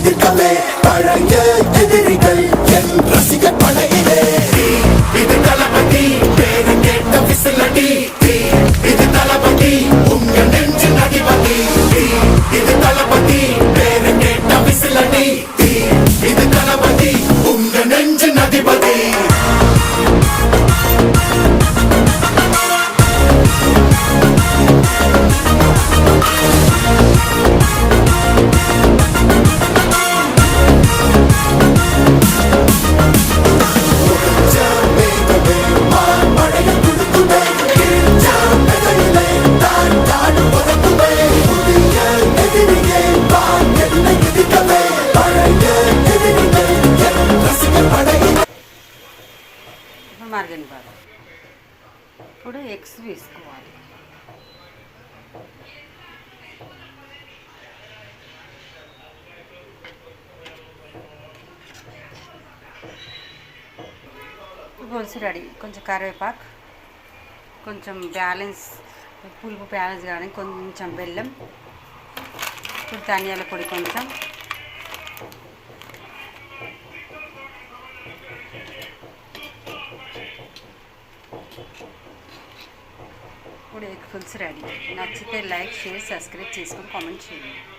எதிர்க்கவே பழைய எதிரிகள் என் ரசிகர் படையிலே. இது தளபதி பேரு கேட்ட விசிலடி, இது தளபதி உங்க நெஞ்சு அதிபதி. இது தளபதி பேரு கேட்ட விசிலடி, இது தளபதி உங்க நெஞ்சு அதிபதி. మరగనివ్వాలి. ఇప్పుడు ఎగ్స్ వేసుకోవాలి. పులుసు రెడీ. కొంచెం కరివేపాకు, కొంచెం బ్యాలెన్స్ పులుపు బ్యాలెన్స్ కానీ కొంచెం బెల్లం, ఇప్పుడు ధనియాల పొడి కొంచెం, ఇప్పుడు ఎగ్ పులుసు రెడీ. నచ్చితే లైక్, షేర్, సబ్స్క్రైబ్ చేసుకొని కామెంట్ చేయండి.